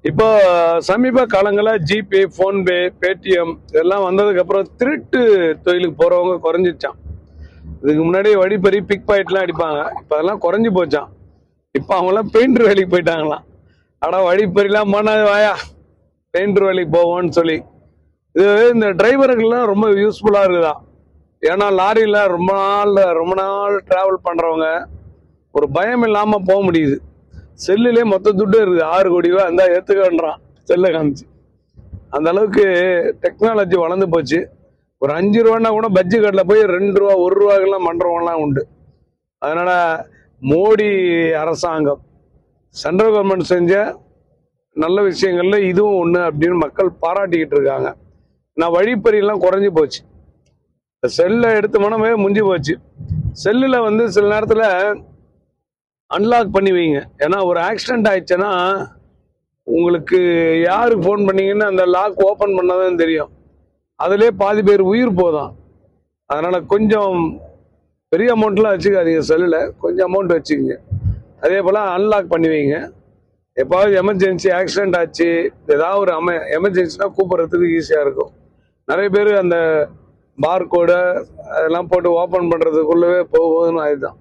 இப்போ சமீப காலங்களில் ஜிபே, ஃபோன்பே, பேடிஎம் இதெல்லாம் வந்ததுக்கு அப்புறம் திருட்டு தொழிலுக்கு போறவங்க குறைஞ்சிச்சான். இதுக்கு முன்னாடி வழிப்பறி பிக் பாக்கெட்லாம் அடிப்பாங்க. இப்போ அதெல்லாம் குறைஞ்சி போச்சான். இப்போ அவங்களாம் பெயிண்டர் வேலைக்கு போயிட்டாங்களாம். ஆனா வழிப்பறிலாம் போனா வாயா பெயிண்டர் வேலைக்கு போவோம்னு சொல்லி. இது இந்த டிரைவர்கள்லாம் ரொம்ப யூஸ்ஃபுல்லா இருக்குதான். ஏன்னா லாரியில ரொம்ப நாள் டிராவல் பண்றவங்க ஒரு பயம் இல்லாம போக முடியுது. செல்லுலே மொத்த துட்டு இருக்குது. 6 கோடி ரூபா இருந்தா ஏத்துக்கன்றான் செல்ல காமிச்சு. அந்த அளவுக்கு டெக்னாலஜி வளர்ந்து போச்சு. ஒரு 5 ரூபான்னா கூட பஜ்ஜி கடையில் போய் 2 ரூபா 1 ரூபாய்க்கெல்லாம் பண்றவங்கலாம் உண்டு. அதனால மோடி அரசாங்கம் சென்ட்ரல் கவர்மெண்ட் செஞ்ச நல்ல விஷயங்கள்ல இதுவும் ஒண்ணு அப்படின்னு மக்கள் பாராட்டிக்கிட்டு இருக்காங்க. நான் வழிப்பறியெல்லாம் குறைஞ்சி போச்சு. செல்லை எடுத்து மனமே முடிஞ்சு போச்சு. செல்லுல சில நேரத்துல அன்லாக் பண்ணி வைங்க. ஏன்னா ஒரு ஆக்சிடென்ட் ஆயிடுச்சுன்னா உங்களுக்கு யாருக்கு ஃபோன் பண்ணீங்கன்னு அந்த லாக் ஓப்பன் பண்ணாதான் தெரியும். அதுலேயே பாதி பேர் உயிர் போதான். அதனால கொஞ்சம் பெரிய அமௌண்ட்லாம் வச்சுக்காதீங்க. செல்லுல கொஞ்சம் அமௌண்ட் வச்சுக்கோங்க. அதே போல அன்லாக் பண்ணி வைங்க. எப்பாவது எமர்ஜென்சி ஆக்சிடென்ட் ஆச்சு, ஏதாவது ஒரு எமர்ஜென்சினா கூப்பிட்றதுக்கு ஈஸியா இருக்கும். நிறைய பேர் அந்த பார்கோட அதெல்லாம் போட்டு ஓப்பன் பண்றதுக்குள்ளவே போகுதுன்னு ஆயிடுதான்.